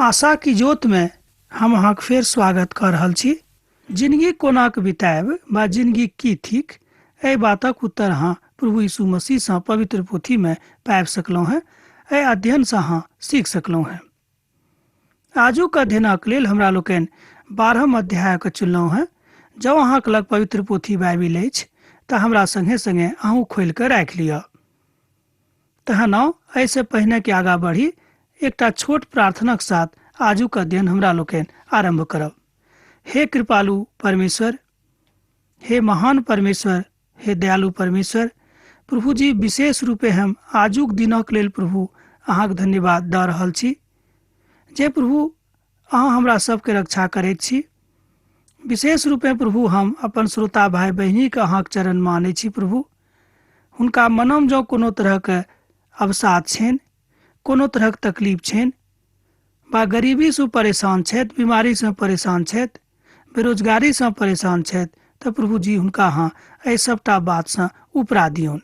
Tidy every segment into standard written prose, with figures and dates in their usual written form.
आशा की जोत में हम अहाँक फेर स्वागत कर रहल छी। जिंदगी कोना के बिताएब बा जिंदगी की थिक एहि बातक उत्तर अहाँ प्रभु यीशु मसीह से पवित्र पोथी में पाबि सकलहुँ हैं। एहि अध्ययन से अहाँ सीख सकलहुँ हैं। आजुक अध्ययनक लेल हमरा लोकनि 12 अध्याय के चुनलहुँ हैं। जब अहाँक लग पवित्र पोथी बाइबिल अछि तऽ हमरा संगे संगे अहूँ खोलि कऽ राखि लिअ। तहन आउ एहिसँ पहिने कि आगाँ बढ़ी एकटा छोट प्रार्थनाक साथ आजुक अध्ययन हमरा लोकनि आरंभ करब। हे कृपालु परमेश्वर, हे महान परमेश्वर, हे दयालु परमेश्वर, प्रभु जी विशेष रूपे हम आजुक दिनक लेल प्रभु अहाँक धन्यवाद दऽ रहल छी जे प्रभु अहाँ हमरा सबके रक्षा करैत छी। विशेष रूपे प्रभु हम अपन श्रोता भाई बहिनी के अहाँक चरण मानै छी। प्रभु हुनका मनम जँ कोनो तरहक अवसाद छनि, कोनो तरहक तकलीफ छनि, बा गरीबी से परेशान छथि, बीमारी से परेशान छथि, बेरोजगारी से परेशान छथि, तऽ प्रभु जी हुनका अहाँ एहि सबटा बात से उपरा दियौन।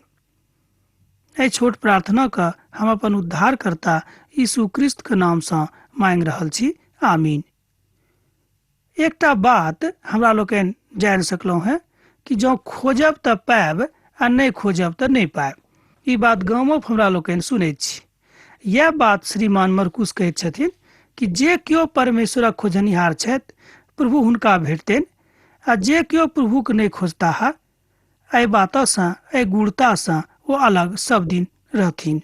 एहि छोट प्रार्थना का हम अपन उद्धारकर्ता यीशु क्रिस्त के नाम से मांग रहल छी। आमीन। एकटा बात हमरा लोकनि जानि सकलहुँ हैं कि जँ खोजब तऽ पाएब आ नहि खोजब तऽ नहि पाएब। ई बात गामक हमरा लोकनि सुनैत छी। यह बात श्रीमान मरकुस कहैत छथिन कि जे केओ परमेश्वरक खोजनिहार छथि प्रभु हुनका भेटतनि, आ जे केओ प्रभुके नहि खोजता है एहि बातसँ एहि गुणतासँ ओ अलग सब दिन रहथिन।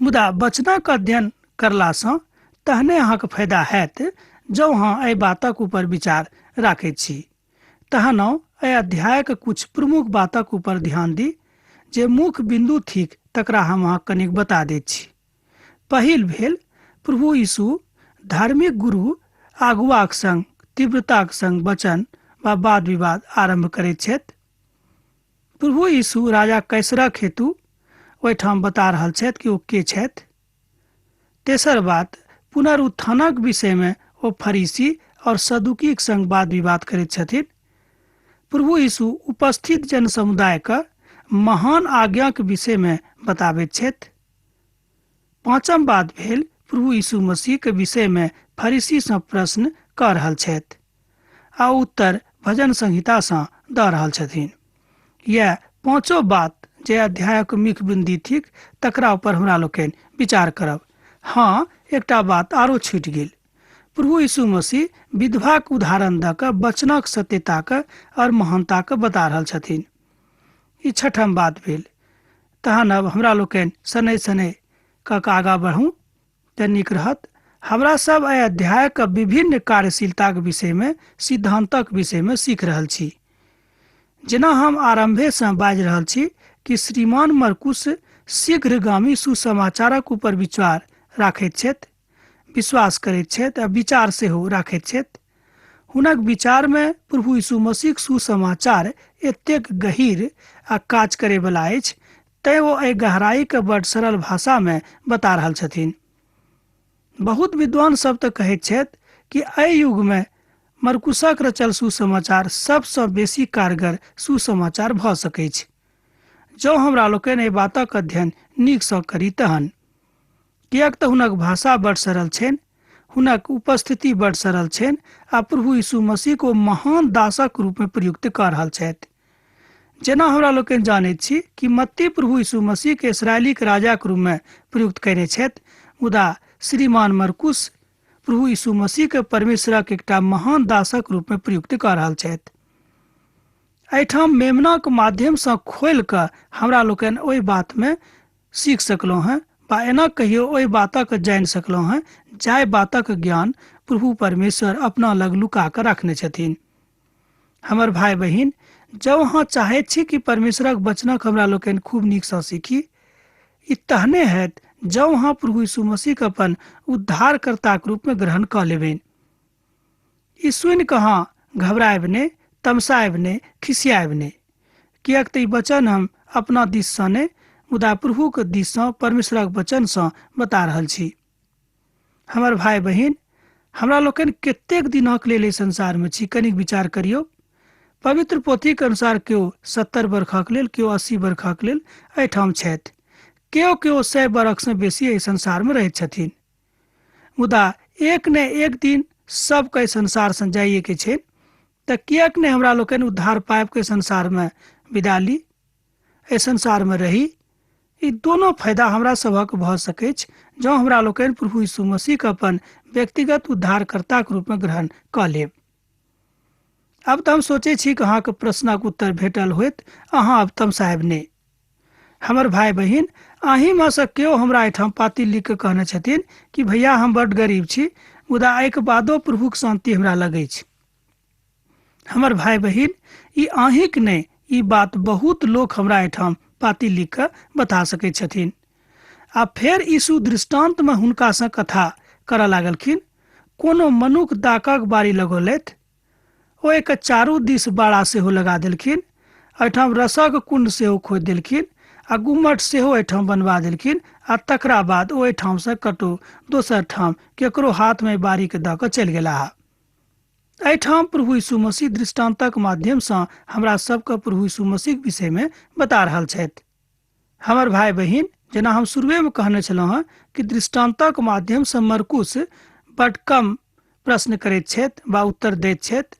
मुदा वचनक अध्ययन करलासँ तहने अहाँके फायदा हैत जँ अहाँ एहि बातक ऊपर विचार राखैत छी। तहन एहि अध्यायके कुछ प्रमुख बातक ऊपर ध्यान दी जे मुख्य बिंदु थिक तकरा हम अहाँ कनिक बता दैत छी। पहिल भेल प्रभु यीशु धार्मिक गुरु आगुआक संग तीव्रताक संग वचन वा वाद विवाद आरंभ करैत छथि। प्रभु यीशु राजा कैसरक हेतु ओहिठाम बता रहल छथि कि ओ के छथि। तेसर बात, पुनरुत्थानक विषय में ओ फरीसी और सदुकीक संग वाद विवाद करैत छथिन। प्रभु यीशु उपस्थित जन समुदाय का महान आज्ञा के विषय में बताबैत छथि। पांचम बात भेल प्रभु यीशु मसीह के विषय में फरीसी से प्रश्न कर रहल छथि आ उत्तर भजन संहिता से दऽ रहल छथिन। यह पांचो बात जे अध्यायक मुख्य बिंदु थिक तकरा ऊपर हमरा लोकनि विचार करब। हाँ, एकटा बात आरो छूटि गेल। प्रभु यीशु मसीह विधवाक उदाहरण दऽ कऽ वचनक सत्यताके और महानताके बता रहल छथिन। ई छठम बात भेल। तहन अब हमरा लोकनि सने सने कऽ आगाँ बढ़ूँ तऽ नीक रहत। हमरा सब एहि अध्यायक विभिन्न कार्यशीलताक विषय में, सिद्धांतक विषय में सीख रहल छी। जेना हम आरंभे से बाजि रहल छी कि श्रीमान मरकुस शीघ्रगामी सुसमाचारक ऊपर विचार राखैत छथि, विश्वास करैत छथि आ विचार सेहो राखैत छथि। हुनक विचार में प्रभु यीशु मसीहक सुसमाचार एतेक गहीर आ काज करे वाला अछि तैं ओ एहि गहराई के बड़ सरल भाषा में बता रहल छथिन। बहुत विद्वान सब तऽ कहैत छथि कि एहि युग में मरकुसक रचल सुसमाचार सबसँ बेसी कारगर सुसमाचार भऽ सकैत छै जँ हमरा लोकनि एहि बातक अध्ययन नीकसँ करी तहन। किएक तऽ हुनक भाषा बड़ सरल छनि, हुनक उपस्थिति बड़ सरल छनि आ प्रभु यीशु मसीह को महान दासक रूप में प्रयुक्त कर रहल छथि। जेना हमरा लोकनि जानैत छी कि मत्ती प्रभु यीशु मसीह के इस्राएली के राजा के रूप में प्रयुक्त कयने छथि, मुदा श्रीमान मरकुस प्रभु यीशु मसीह के परमेश्वरक एकटा महान दासक रूप में प्रयुक्त कर रहल छथि। एहिठाम मेमनाक माध्यम से खोलि कऽ हमरा लोकनि ओहि बात में सीख सकलहुँ हैं बा एना कहियो ओहि बातक जानि सकलहुँ हैं जाहि बातक ज्ञान प्रभु परमेश्वर अपना लग लुका कऽ रखने छथिन। हमर भाई बहिन, जब अहाँ चाहैत छी कि परमेश्वरक वचनक हमरा लोकनि खूब नीकसँ सीखी, ई तहने हैत जब अहाँ प्रभु यीशु मसीह के अपन उद्धारकर्ताक रूप में ग्रहण कऽ लेबनि। ई सुनि कऽ अहाँ घबराएब नहि, तमसाएब नहि, खिसियाएब नहि, किएक तऽ ई वचन हम अपना दिस सँ नहि मुदा प्रभु के दिस सँ परमेश्वरक वचन सँ बता रहल छी। हमर भाई बहिन, हमरा लोकनि कतेक दिनक लेल एहि संसार में छी कनिक विचार करियौ। पवित्र पोथी के अनुसार केओ 70 वर्षक लेल, केओ 80 वर्षक लेल एहिठाम छथि, केओ 100 वर्ष से बेसी एहि संसार में रहैत छथिन। मुदा एक ने एक दिन सबके संसार से जाइए के छै, तऽ किएक ने हमरा लोकनि उद्धार पाबि के संसार में विदा ली, एहि संसार में रही। ई दोनों फायदा हमरा सभक भऽ सकै छै जँ हमरा लोकनि प्रभु यीशु मसीह के अपन व्यक्तिगत उद्धारकर्ता के रूप में ग्रहण कऽ लेब। अब तऽ हम सोचे छी कि अहाँके प्रश्नक उत्तर भेटल होइत, अहाँ अब तमसायब नहि। हमर भाई बहिन, अहीं में से केओ हमरा एहिठाम पाती लिख के कहने छथिन कि भैया हम बड्ड गरीब छी, मुदा एहिके बादो प्रभुक शांति हमरा लगै छै। हमर भाई बहिन, ई अहींक नहि, ई बात बहुत लोग हमरा एहिठाम पाती लिख के बता सकै छथिन। आ फेर यीशु दृष्टांत में हुनका से कथा करऽ लागलखिन। कोनो मनुख दाखक बारी लगौलथि, ओ एक चारू दिस बाड़ा सेहो लगा देलखिन, एहिठाम रसक कुंड सेहो खोदि देलखिन, आ गुम्मट सेहो एहिठाम बनवा देलखिन, आ तकरा बाद ओ एहिठाम से कतौ दोसर ठाम केकरो हाथ में बारी के दऽ कऽ चलि गेलाह। एहिठाम प्रभु यीशु मसीह दृष्टांतक माध्यम से हमरा सबके प्रभु यीशु मसीह के विषय में बता रहल छथि। हमर भाई बहिन, जेना हम शुरुए में कहने छलहुँ हँ कि दृष्टांतक माध्यम से मरकुस बड्ड कम प्रश्न करैत छथि वा उत्तर दैत छथि,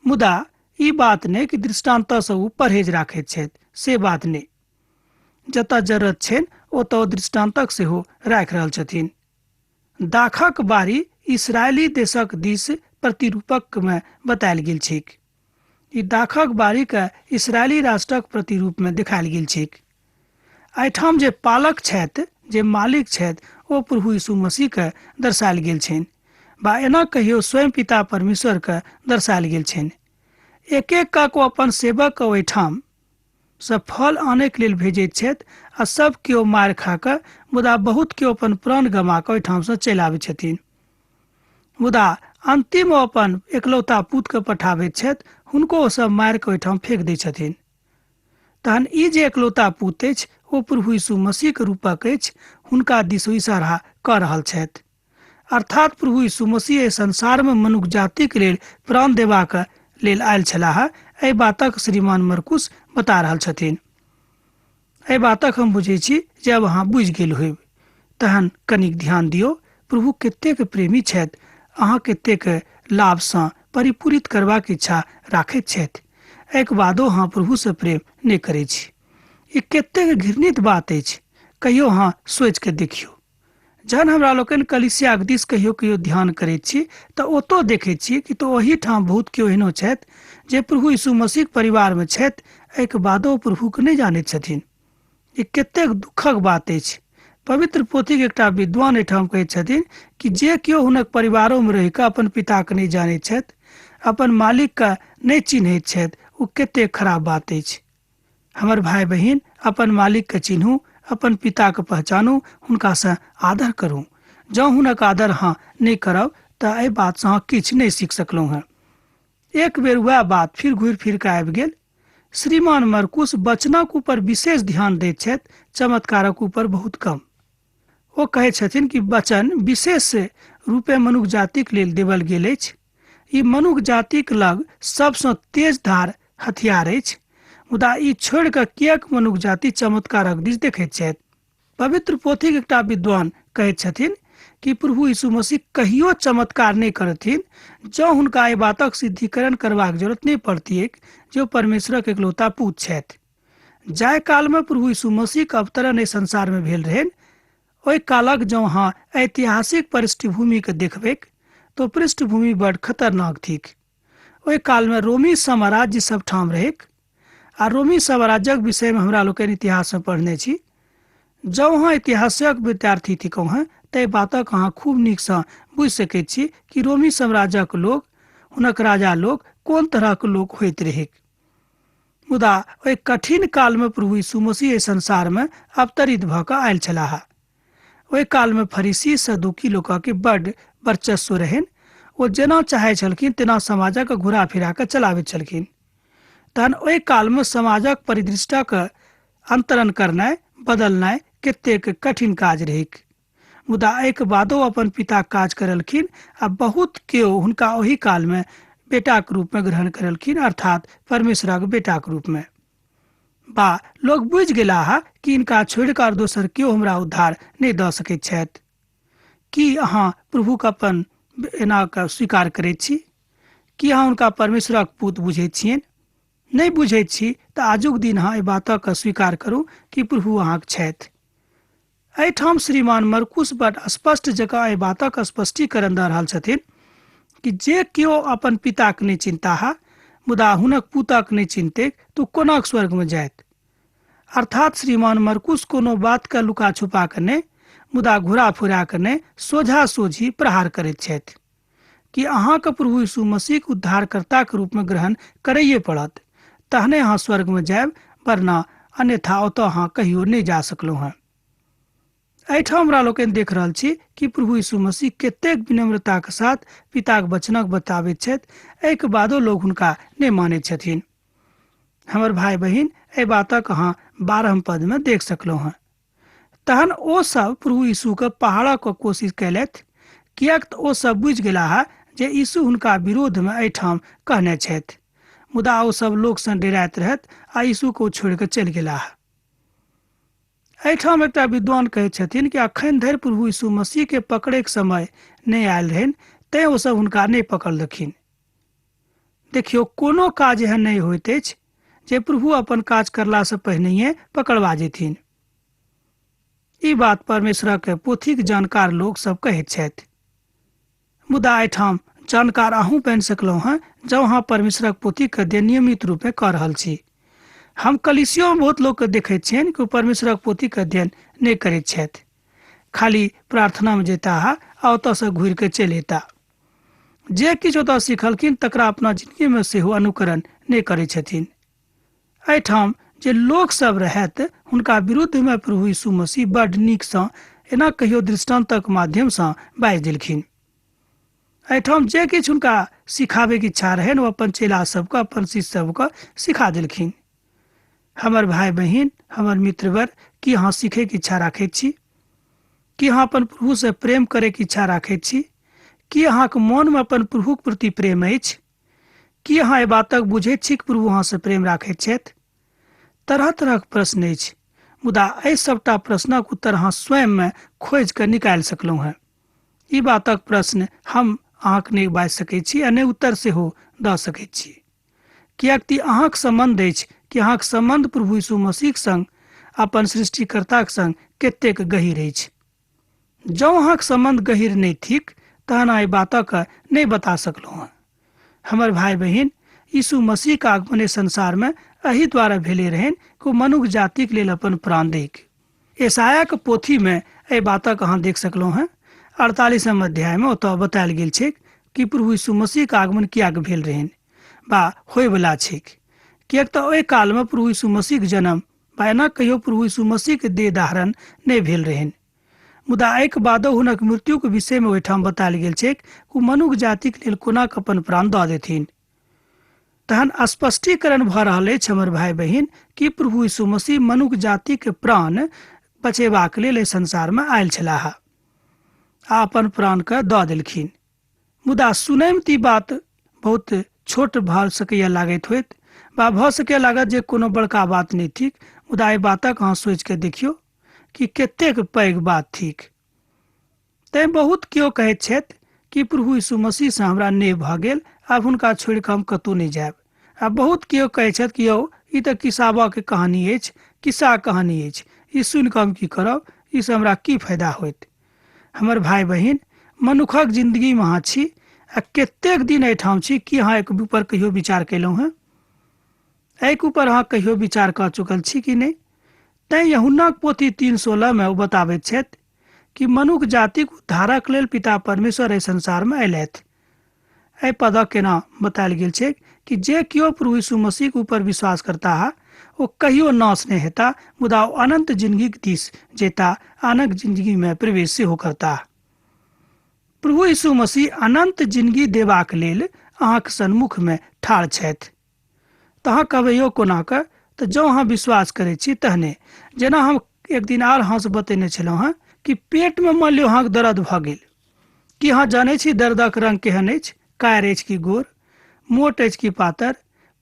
मुदा ई बात नहि कि दृष्टांत से ओ परहेज राखैत छथि, से बात नहि। जतऽ जरूरत छनि ओतऽ ओ दृष्टांतक सेहो राखि रहल छथिन। दाखक बारी इसराइली देशक दिस प्रतिरूपक में बतायल गेल छैक। ई दाखक बारी के इसराइली राष्ट्रक प्रतिरूप में देखायल गेल छैक। एहिठाम जे पालक छथि, जे मालिक छथि, ओ प्रभु यीशु मसीह के दर्शायल गेल छनि, बा एना कहियो स्वयं पिता परमेश्वर के दर्शायल गेल छनि। एक एक का को अपन सेवक के ओहिठाम से फल आने के लेल भेजैत छथि, आ सब केओ मार खा कऽ, मुदा बहुत केओ अपन प्राण गमा कऽ ओहिठाम से चलि आबैत छथिन। मुदा अंतिम ओ अपन एकलौता पुत के पठाबैत छथि, हुनको ओ सब मारि कऽ ओहिठाम फेंक दै छथिन। तहन ई जे एकलौता पुत अछि, ओ प्रभु यीशु मसीह के रूपक अछि, हुनका दिस इशारा कऽ रहल छथि। अर्थात प्रभु यीशु मसीह एहि संसार में मनुष्य जाति के लेल प्राण देबाक लेल आयल छलाह। एहि बातक श्रीमान मरकुस बता रहल छथिन। एहि बातक हम बुझै छी जब अहाँ बुझि गेल होइब, तहन कनिक ध्यान दियौ। प्रभु कतेक प्रेमी छथि, अहाँ कतेक लाभ सँ परिपूरित करबाक इच्छा राखैत छथि, एहिके बादो अहाँ प्रभु से प्रेम नहि करै छी। ई कतेक घृणित बात अछि, कहियो अहाँ सोचि के देखियौ। जहन हमरा लोकनि कलीसियाक दिस कहियो कहियो ध्यान करैत छी तऽ ओतौ देखैत छी कि तो ओही ठाम बहुत केओ एहनो छथि जे प्रभु यीशु मसीह परिवार में छथि, एहिके बादो प्रभु के नहि जानैत छथिन। ई कतेक दुखक बात अछि। पवित्र पोथी के एकटा विद्वान एहिठाम कहैत छथिन कि जे केओ हुनक परिवारों में रहि कऽ अपन पिता के नहि जानैत छथि, अपन मालिक के नहि चिन्हैत छथि, ओ कतेक खराब बात अछि। हमर भाई बहिन, अपन मालिक के चिन्हू, अपन पिता के पहचानू, हुनका से आदर करू। जँ हुनक आदर अहाँ नहीं करब तऽ एहि बात से अहाँ किछु नहीं सीख सकलहुँ हैं। एक बेर वह बात फिर घुरि फिर के आबि गेल। श्रीमान मरकुस वचनक ऊपर विशेष ध्यान दैत छथि, चमत्कारक ऊपर बहुत कम। ओ कहै छथिन कि वचन विशेष रूपे मनुष्य जातिक लेल देवल गेल अछि। ई मनुष्य जातिक लग सबसँ तेज धार हथियार अछि, मुदा ई छोड़ि कऽ किएक मनुष्य जाति चमत्कारक दिस देखैत छथि। पवित्र पोथीक एकटा विद्वान कहैत छथिन कि प्रभु यीशु मसीह कहियो चमत्कार नहीं करथिन जँ हुनका एहि बातक सिद्धिकरण करबाक जरूरत नहीं पड़तियैक जे ओ परमेश्वरक एकलौता पुत छथि। जाहि काल में प्रभु यीशु मसीह के अवतरण एहि संसार में भेल रहनि, ओहि कालक जँ अहाँ ऐतिहासिक पृष्ठभूमि के देखबैक तो पृष्ठभूमि बड़ खतरनाक थिक। ओहि काल में रोमी साम्राज्य सब ठाम रहैक, आ रोमी साम्राज्यक विषय में हमरा लोकनि इतिहास में पढ़ने छी। जँ अहाँ इतिहासक विद्यार्थी थिकहुँ हैं तऽ बातक अहाँ खूब नीक सँ बुझि सकैत छी कि रोमी साम्राज्यक लोग, हुनक राजा लोग कोन तरह के लोग होइत रहैक। मुदा ओहि कठिन काल में प्रभु यीशु मसीह एहि संसार में अवतरित भऽ कऽ आयल छलाह। ओहि काल में फरीसी सदुकी लोक के बड्ड वर्चस्व रहनि। ओ जेना चाहै छलखिन तेना समाजक घुरा फिरा कऽ चलाबैत छलखिन। तहन ओहि काल में समाजक परिदृष्टक अंतरण करनाइ, बदलनाइ कतेक कठिन काज रहैक। मुदा एहिके बादो अपन पिता काज करलखिन, आ बहुत केओ हुनका ओही काल में बेटा के रूप में ग्रहण करलखिन, अर्थात परमेश्वरक बेटा के रूप में। बा लोग बुझि गेलाह कि इनका छोड़ि कऽ दोसर केओ हमरा उद्धार नहीं दऽ सकैत छथि। कि अहाँ प्रभुके अपन एना के स्वीकार करैत छी? कि अहाँ हुनका परमेश्वरक पूत बुझैत छियनि? नहि बुझैत छी तऽ आजुक दिन अहाँ एहि बातक स्वीकार करू कि प्रभु अहाँक छथि। एहिठाम श्रीमान मरकुस बड स्पष्ट जकाँ एहि बातक स्पष्टीकरण दऽ रहल छथिन कि जे केओ अपन पिताक नहि चिन्हता मुदा हुनक पुतक नहि चिन्हते तो कोना स्वर्गमे जायत। अर्थात श्रीमान मरकुस कोनो बातके लुका छुपा कऽ नहि मुदा घुरा फुरा कऽ नहि सोझा सोझी प्रहार करैत छथि कि अहाँके प्रभु यीशु मसीहक उद्धारकर्ताके रूपमे ग्रहण करैए पड़त, तहने अहाँ स्वर्गमे जायब, वरना अन्यथा ओतऽ अहाँ कहियो नहि जा सकलहुँ हँ। एहिठाम हमरा लोकनि देख रहल छी कि प्रभु यीशु मसीह कतेक विनम्रताके साथ पिताक वचनक बताबैत छथि, एहिके बादो लोग हुनका नहि मानैत छथिन। हमर भाई बहिन, एहि बातक अहाँ 12 पदमे देख सकलहुँ हँ। तहन ओ सब प्रभु यीशुके पहाड़क कोशिश कयलथि, किएक तऽ ओ सब बुझि गेलाह जे यीशु हुनका विरोधमे एहिठाम कहने छथि। मुदा ओ सब लोकसँ डराइत रहथि आ यीशुके छोड़ि कऽ चलि गेलाह। एहिठाम एकटा विद्वान कहैत छथिन कि अखन धरि प्रभु यीशु मसीहके पकड़ैके समय नहि आयल रहनि, तैँ ओसभ हुनका नहि पकड़लखिन। देखियौ, कोनो काज एहन नहि होइत अछि जे प्रभु अपन काज करलासँ पहिनहिए पकड़वा जेथिन। ई बात परमेश्वरक पोथीक जानकार लोक सब कहैत छथि। मुदा एहिठाम जानकार अहूँ बनि सकलहुँ हँ जँ अहाँ परमेश्वरक पोथीक अध्ययन नियमित रूपमे कऽ रहल छी। हम कलीसियोमे बहुत लोकके देखैत छियनि कि ओ परमेश्वरक पोथीके अध्ययन नहि करैत छथि, खाली प्रार्थनामे जेता आ ओतयसँ घुरि कऽ चलि अयता। जे किछु ओतय सिखलखिन तकरा अपना जिन्दगीमे सेहो अनुकरण नहि करैत छथिन। एहिठाम जे लोकसभ रहथि हुनका विरुद्धमे प्रभु यीशु मसीह बड्ड नीकसँ एना कहियो दृष्टान्तक माध्यमसँ बाजि देलखिन। एहिठाम जे किछु हुनका सिखाबैके इच्छा रहनि ओ अपन चेला सबके, अपन शिष्य सबके सिखा देलखिन। हमर भाई बहिन, हमर मित्रवर, की अहाँ सीखैके इच्छा राखैत छी? कि अहाँ अपन प्रभुसँ प्रेम करैके इच्छा राखैत छी? कि अहाँके मोनमे अपन प्रभुक प्रति प्रेम अछि? कि अहाँ एहि बातक बुझैत छी कि प्रभु अहाँसँ प्रेम राखैत छथि? तरह तरहक प्रश्न अछि, मुदा एहि सभटा प्रश्नक उत्तर अहाँ स्वयंमे खोजि कऽ निकालि सकलहुँ हँ। ई बातक प्रश्न हम अहाँके नहि बाजि सकैत छी आ नहि उत्तर सेहो दऽ सकैत छी, किएक कि अहाँके सम्बन्ध अछि कि अहाँके सम्बन्ध प्रभु यीशु मसीहक संग, अपन सृष्टिकर्ताक संग कतेक गहीर अछि। जँ अहाँके सम्बन्ध गहीर नहि थिक तहन एहि बातक नहि बता सकलहुँ हँ। हमर भाई बहिन, यीशु मसीहके आगमन संसारमे एहि द्वारा भेले रहनि कि ओ मनुष्य जातिक लेल अपन प्राण दैक। यशायाहके पोथीमे एहि बातक अहाँ देख सकलहुँ हँ। 48वें अध्यायमे ओतय बतायल गेल छै कि प्रभु यीशु मसीहके आगमन किएक भेल रहनि बा होयवला छै, किएक तऽ ओहि कालमे प्रभु यीशु मसीहके जन्म बा एना कहियो प्रभु यीशु मसीहके देह धारण नहि भेल रहनि। मुदा एहिके बादो हुनक मृत्युके विषयमे ओहिठाम बतायल गेल छै कि ओ मनुष्य जातिक लेल कोना कऽ अपन प्राण दऽ देथिन। तहन स्पष्टीकरण भऽ रहल अछि हमर भाई बहिन कि प्रभु यीशु मसीह मनुष्य जातिके प्राण बचेबाक लेल एहि संसारमे आयल छलाह आ अपन प्राणके दऽ देलखिन। मुदा सुनैमे तऽ ई बात बहुत छोट भऽ सकैए लागैत होइत, बा भऽ सकैए लागत जे कोनो बड़का बात नहि थिक, मुदा एहि बातक अहाँ सोचि कऽ देखियौ कि कतेक पैघ बात थिक। तैँ बहुत केओ कहैत छथि कि प्रभु यीशु मसीहसँ हमरा नेह भऽ गेल, आब हुनका छोड़ि कऽ हम कतहु नहि जायब। आ बहुत केओ कहैत छथि कि यौ ई तऽ किसाबके कहानी अछि, किस्सा कहानी अछि, ई सुनि कऽ हम की करब, ईसँ हमरा की फायदा होइत। हमर भाई बहिन, मनुखक जिन्दगीमे अहाँ छी आ कतेक दिन एहिठाम छी कि अहाँ एहिके ऊपर कहियो विचार केलहुँ हँ? एहिके ऊपर अहाँ कहियो विचार कऽ चुकल छी कि नहि? तैँ यूहन्नाक पोथी 3:16 ओ बताबैत छथि कि मनुष्य जातिक उद्धारक लेल पिता परमेश्वर एहि संसारमे अयलथि। एहि पदक केना बतायल गेल छै कि जे केओ प्रभु यीशु मसीहके ऊपर विश्वास करता ओ कहियो नाश नहि हेता, मुदा ओ अनंत जिंदगीक दिस जेता, अनंत जिंदगीमे प्रवेश सेहो करता। प्रभु यीशु मसीह अनंत जिंदगी देबाक लेल अहाँके सन्मुखमे ठाढ़ छथि। तऽ अहाँ कहबै यौ कोना कऽ? तऽ जँ अहाँ विश्वास करैत छी तहने, जेना हम एक दिन आर अहाँसँ बतेने छलहुँ हँ कि पेटमे मान लियौ अहाँके दर्द भऽ गेल, कि अहाँ जानै छी दर्दक रंग केहन अछि? कार अछि कि गोर, मोट अछि कि पातर,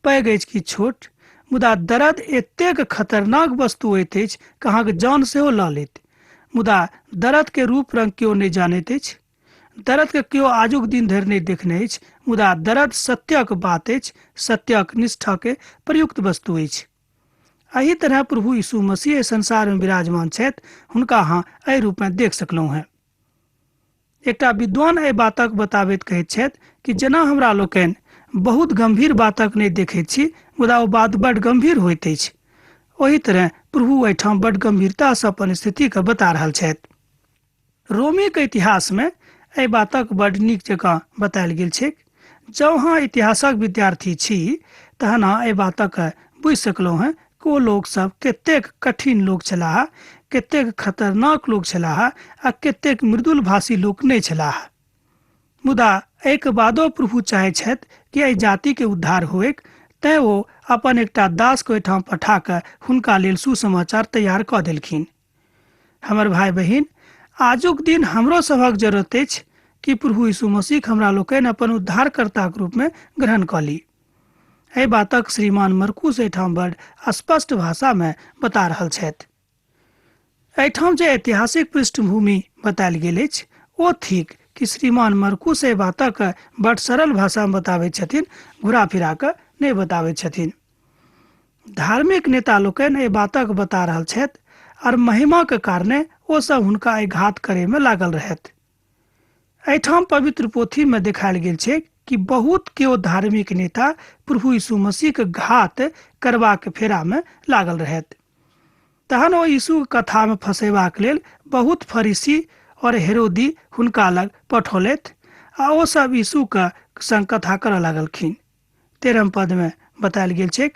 पैघ अछि कि छोट, मुदा दर्द एतेक खतरनाक वस्तु होइत अछि कि अहाँके जान सेहो लऽ लेत। मुदा दरद के रूप रंग केओ नहि जानैत अछि। दरद के केओ आजुक दिन धरि नहि देखने अछि, मुदा दरद सत्यक बात अछि, सत्यक निष्ठा के प्रयुक्त वस्तु अछि। एही तरह प्रभु यीशु मसीह एहि संसार में विराजमान छथि, हुनका अहाँ एहि रूप में देख सकलहुँ हैं। एकटा विद्वान एहि बातक बताबैत कहैत छथि कि जेना हमरा लोकनि बहुत गंभीर बातक नहि देखैत छी, मुदा ओ बात बड्ड गंभीर होइत अछि, ओही तरह प्रभु एहिठाम बड्ड गंभीरता से अपन स्थिति के बता रहल छथि। रोमी के इतिहास में एहि बातक बड्ड नीक जकाँ बतायल गेल छै। जब अहाँ इतिहासक विद्यार्थी छी तहन अहाँ एहि बातक बुझि सकलहुँ हैं कि ओ लोग सब कतेक कठिन लोग छलाह, कतेक खतरनाक लोग छलाह आ कतेक मृदुल भाषी लोग नहि छलाह। मुदा एहिके बादो प्रभु चाहै छथि कि एहि जाति के उद्धार होएक, तैं ओ अपन एकटा दास के ओहिठाम पठा कऽ हुनका लेल सुसमाचार तैयार कऽ देलखिन। हमर भाई बहिन, आजुक दिन हमरो सभक जरूरत अछि कि प्रभु यीशु मसीह हमरा लोकनि अपन उद्धारकर्ताक रूप में ग्रहण कऽ ली। एहि बातक श्रीमान मरकुस एहिठाम बड़ स्पष्ट भाषा में बता रहल छथि। एहिठाम जे ऐतिहासिक पृष्ठभूमि बतायल गेल अछि ओ थिक कि श्रीमान मरकुस एहि बातक बड़ सरल भाषा में बताबैत छथिन, घुरा फिरा कऽ नहि बताबैत छथिन। धार्मिक नेता लोकनि एहि बातक बता रहल छथि और महिमा के कारणे ओ सब हुनका एहि घात करे में लागल रहथि। एहिठाम पवित्र पोथी में देखायल गेल छै कि बहुत केओ धार्मिक नेता प्रभु यीशु मसीह के घात करबाक फेरा में लागल रहथि। तहन ओ यीशु के कथा में फंसेबाक लेल बहुत फरीसी और हेरोदी हुनका लग पठौलथि आ ओ सब यीशु के संग कथा करऽ लागलखिन। 13 पद में बतायल गेल छै,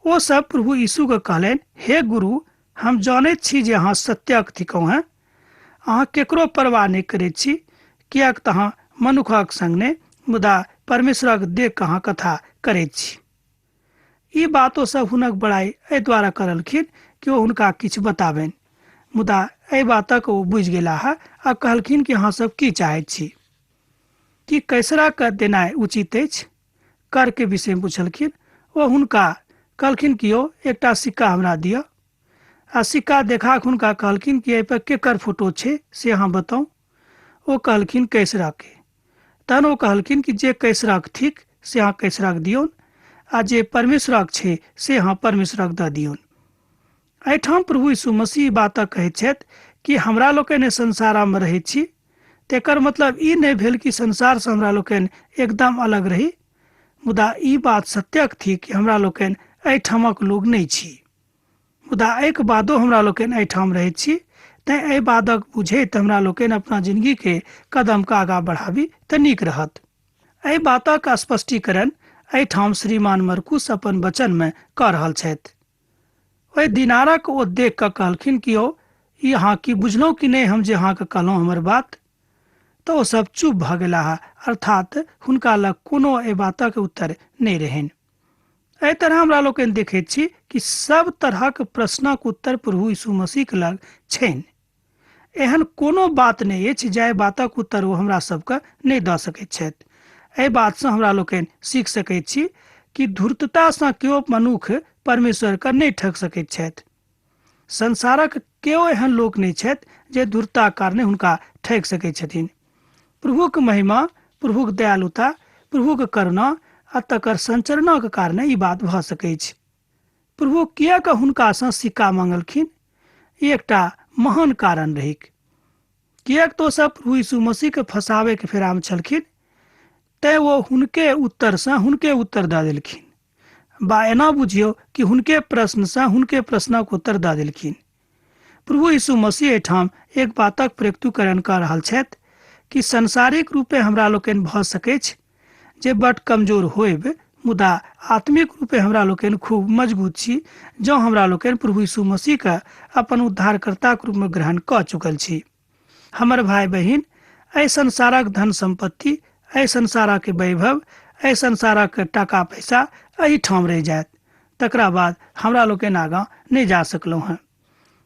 ओ सब प्रभु यीशु के कहलनि, हे गुरु, हम जानैत छी जे अहाँ सत्यक थिकौ हैं। अहाँ केकरो परवाह नहि करैत छी, कियाक तऽ अहाँ मनुखक संग नहि मुदा परमेश्वरक देख कऽ अहाँ कथा करैत छी। ई बातो सब हुनक बड़ाई एहि द्वारा करलखिन कि ओ हुनका किछु बताबनि, मुदा एहि बातक ओ बुझि गेलाह आ कहलखिन कि अहाँ सब की चाहैत छी, कि कैसरा के देनाइ उचित अछि। कर के विषय में पूछलखिन। ओ हुनका कहलखिन कि यौ एकटा सिक्का हमरा दिअ। आ सिक्का देखा के हुनका कहलखिन कि एहि पर केकर फोटो छै से अहाँ बताउ। ओ कहलखिन कैसरा के। तहन ओ कहलखिन कि जे कैसरक थिक से अहाँ कैसरक दियौन, आ जे परमेश्वरक छै से अहाँ परमेश्वरक दऽ दियौन। एहिठाम प्रभु यीशु मसीह बातक कहैत छथि कि हमरा लोकनि संसार में रहैत छी, तेकर मतलब ई नहि भेल कि संसार से हमरा लोकनि एकदम अलग रही, मुदा ई बात सत्यक थी कि हमरा लोकनि एहिठामक लोग नहि छी, मुदा एहिके बादो हमरा लोकनि एहिठाम रहैत छी। तैं एहि बातक बुझैत हमरा लोकनि अपना जिंदगी के कदम के आगाँ बढ़ाबी तऽ नीक रहत। एहि बातक स्पष्टीकरण एहिठाम श्रीमान मरकुस अपन वचन में कऽ रहल छथि। ओहि दिनारक ओ देख कऽ कहलखिन कि यौ ई अहाँ की बुझलहुँ कि नहि हम जे अहाँके कहलहुँ हमर बात। तऽ ओ सब चुप भऽ गेलाह, अर्थात हुनका लग कोनो एहि बातक उत्तर नहि रहनि। एहि तरह हमरा लोकनि देखैत छी कि सब तरहक प्रश्नक उत्तर प्रभु यीशु मसीह के लग छनि। एहन कोनो बात नहि अछि जाहि बातक उत्तर ओ हमरा सबके नहि दऽ सकैत छथि। एहि बात से हमरा लोकनि सीख सकैत छी कि धूर्तता से केओ मनुख परमेश्वर के नहि ठग सकैत छथि। संसारक केओ एहन लोक नहि छथि जे धूर्तता कारणे हुनका ठग सकैत छथिन। प्रभुक महिमा, प्रभुक दयालुता, प्रभुक करुणा आ तकर संचरणक कारणे ई बात भऽ सकैत छै। प्रभु किएक हुनका सँ सिक्का मांगलखिन? ई एकटा महान कारण रहिक। किएक तो सब प्रभु यीशु मसीह के फंसावे के फेरा में छलखिन, तैं वो हुनके उत्तर से हुनके उत्तर दऽ देलखिन। बा एना बुझियौ कि हुनके प्रश्न से हुनके प्रश्नक उत्तर दऽ देलखिन। प्रभु यीशु मसीह एहिठाम एक बातक प्रत्युत्तरण कऽ रहल छथि कि संसारिक रूपे हमरा लोकनि भऽ सकैत छै जे बड कमजोर होयब, मुदा आत्मिक रूपे हमरा लोकनि खूब मजबूत छी जँ हमरा लोकनि प्रभु यीशु मसीह के अपन उद्धारकर्ताक रूप में ग्रहण कऽ चुकल छी। हमर भाई बहिन, एहि संसारक धन संपत्ति, एहि संसारक वैभव, एहि संसारक टाका पैसा एहिठाम रहि जायत, तकरा बाद हमरा लोकनि आगाँ नहि जा सकलहुँ हैं।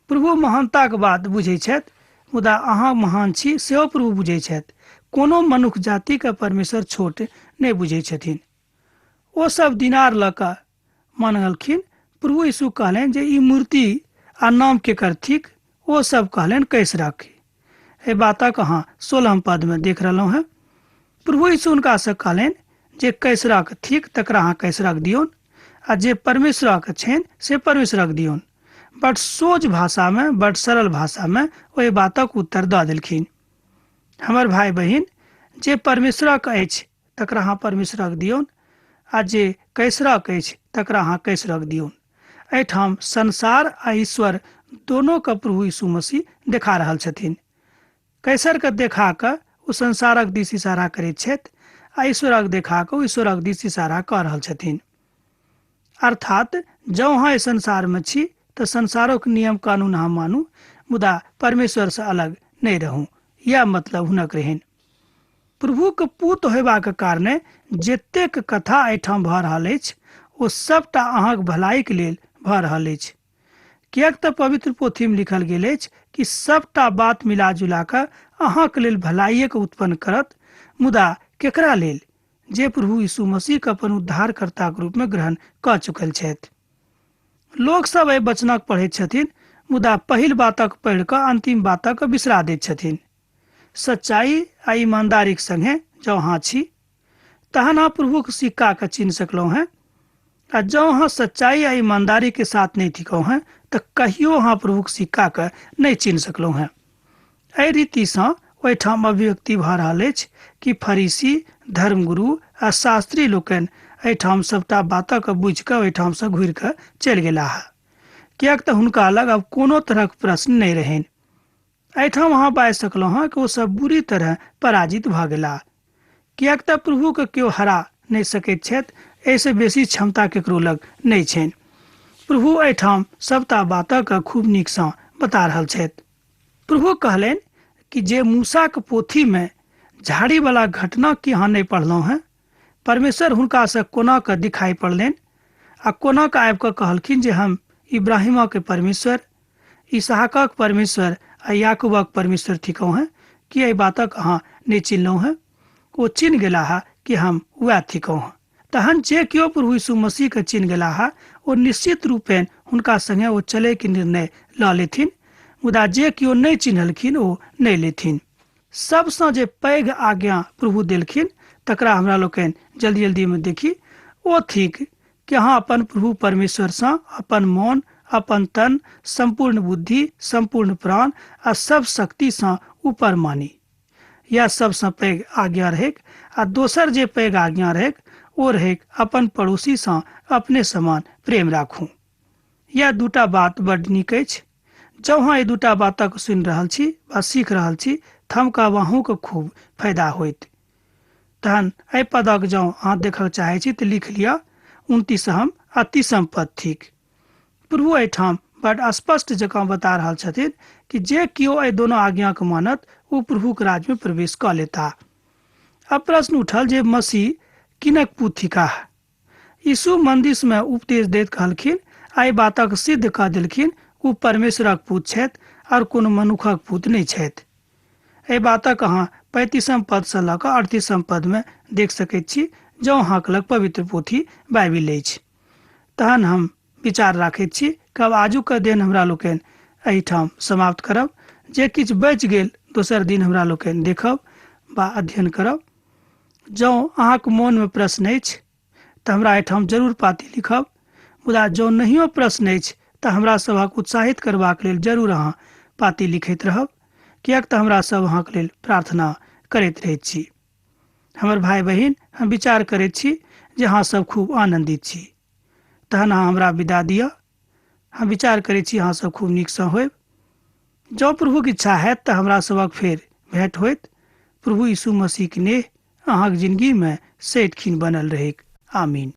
प्रभु महानताक बात बुझैत छथि, मुदा अहाँ महान छी सेहो प्रभु बुझैत छथि। कोनो मनुख जाति के परमेश्वर छोट नहि बुझैत छथिन। ओ सब दिनार लऽ कऽ मांगलखिन। प्रभु यीशु कहलनि जे ई मूर्ति आ नाम केकर थिक? वो सब कहलन कैसरक। ए बातक अहाँ 16 पद में देख रहलहुँ हैं। प्रभु यीशु हुनका से कहलन जे कैसरक थिक तकरा अहाँ कैसरक दियौन, आ जे परमेश्वरक छनि से परमेश्वरक दियौन। बड़ सोझ भाषा में, बड़ सरल भाषा में ओहि बातक उत्तर दऽ देलखिन। हमर भाई बहिन, जे परमेश्वरक अछि तकरा अहाँ परमेश्वरक दियौन, आ जे कैसरक अछि तकरा अहाँ कैसरक दियौन। एहिठाम संसार आ ईश्वर दोनों का प्रभु यीशु मसीह देखा रहल छथिन। कैसर के देखा कऽ ओ संसारक दिस इशारा करैत छथि, आ ईश्वरक देखा कऽ ओ ईश्वरक दिस इशारा कऽ रहल छथिन। अर्थात जँ अहाँ एहि संसार में छी तऽ संसारक नियम कानून अहाँ मानू, मुदा परमेश्वर से अलग नहीं रहू, यह मतलब हुनक रहन। प्रभु के पूत होयबाक कारणे जतेक कथा एहिठाम भऽ रहल अछि ओ सबटा अहाँक भलाइक लेल भऽ रहल अछि। किएक तऽ पवित्र पोथी में लिखल गेल अछि कि सबटा बात मिला जुला कऽ अहाँक लेल भलाइएके उत्पन्न करत, मुदा केकरा लेल? जे प्रभु यीशु मसीह के अपन उद्धारकर्ता के रूप में ग्रहण कऽ चुकल छथि। लोक सब एहि वचनक पढ़ैत छथिन, मुदा पहिल बातक पढ़ि कऽ अंतिम बातक बिसरा दैत छथिन। सच्चाई आ ईमानदारीक संगे जँ अहाँ छी तहन अहाँ प्रभुक सिक्का के चिन्ह सकलहुँ हैं, आ जँ अहाँ सच्चाई आ ईमानदारी के साथ नहीं थिकहुँ हैं तऽ कहियो अहाँ प्रभुक सिक्का के नहीं चिन्ह सकलहुँ हैं। एहि रीतिसँ ओहिठाम अभिव्यक्ति भऽ रहल अछि कि फरीसी, धर्मगुरु आ शास्त्री लोकनि एहिठाम सबटा बातक बुझि कऽ ओहिठाम से घुरि कऽ चलि गेलाह, किएक तऽ हुनका लग अब कोनो तरहक प्रश्न नहीं रहनि। एहिठाम अहाँ बाजि सकलहुँ हैं कि ओ सब बुरी तरह पराजित भऽ गेलाह, किएक तऽ प्रभु के केओ हरा नहीं सकैत छथि, एहिसँ बेसी क्षमता केकरो लग नहीं छनि। प्रभु एहिठाम सबटा बातक खूब नीकसँ बता रहल छथि। प्रभु कहलनि कि जे मूसा के पोथी में झाड़ी वाला घटना की अहाँ नहीं पढ़लहुँ हैं, परमेश्वर हुनका से कोना कऽ दिखाई पड़लनि आ कोना कऽ आबि कऽ कहलखिन जे हम इब्राहिमक परमेश्वर, इसहाकक परमेश्वर आ याकूबक परमेश्वर थिकहुँ हैं, कि एहि बातक अहाँ नहीं चिन्हलहुँ हैं? ओ चिन्ह गेलाह कि हम वएह थिकहुँ हैं। तहन जे केओ प्रभु यीशु मसीह के चिन्ह गेलाह ओ निश्चित रूपेण हुनका संगे ओ चले के निर्णय लऽ लेथिन, मुदा जे केओ नहीं चिन्हलखिन ओ नहीं लेथिन। सबसँ जे पैघ आज्ञा प्रभु देलखिन तकरा हमरा लोकनि जल्दी जल्दी में देखी। ओ थिक कि अहाँ अपन प्रभु परमेश्वरसँ अपन मन, अपन तन, संपूर्ण बुद्धि, संपूर्ण प्राण आ सब शक्तिसँ ऊपर मानी। यह सबसँ पैघ आज्ञा रहेक। आ दोसर जे पैघ आज्ञा रहेक ओ रहेक अपन पड़ोसीसँ अपने समान प्रेम राखू। यह दूटा बात बड्ड नीक अछि। जँ अहाँ ई दूटा बातक सुनि रहल छी वा सीख रहल छी तऽ हम कहब अहूँके खूब फायदा होइत। तहन एहि पदक जँ अहाँ देखऽ चाहै छी तऽ लिख लिअ 29 आ 30 पद थिक। प्रभु एहिठाम बड्ड स्पष्ट जकाँ बता रहल छथिन कि जे केओ एहि दोनों आज्ञा के मानत ओ प्रभुक राज में प्रवेश कऽ लेता। अब प्रश्न उठल जे मसीह किनक पूत थिकाह? यीशु मंदिर में उपदेश दैत कहलखिन आ एहि बातक सिद्ध कऽ देलखिन ओ परमेश्वरक पूत छथि और कोनो मनुखक पूत नहीं छथि। एहि बातक अहाँ 35 पद से लऽ कऽ 38 पद में देख सकैत छी जँ अहाँक लग पवित्र पोथी बाइबिल अछि। तहन हम विचार राखैत छी कि आब आजुक दिन हमरा लोकनि एहिठाम समाप्त करब। जे किछु बचि गेल दोसर दिन हमरा लोकनि देखब वा अध्ययन करब। जँ अहाँक मोन में प्रश्न अछि तऽ हमरा एहिठाम जरूर पाती लिखब, मुदा जँ नहियो प्रश्न अछि तऽ हमरा सभक उत्साहित करबाक लेल जरूर अहाँ पाती लिखैत रहब, किएक तऽ हमरा सब अहाँक लेल प्रार्थना करैत रहैत छी। हमर भाई बहिन, हम विचार करैत छी जे अहाँ सब खूब आनंदित छी। तहन अहाँ हमरा विदा दिअ। हम विचार करैत छी अहाँ सब खूब नीकसँ होयब। जँ प्रभुक इच्छा हैत तऽ हमरा सबक फेर भेंट होइत। प्रभु यीशु मसीह के नेह अहाँक जिंदगी में सदिखन बनल रहेक। आमीन।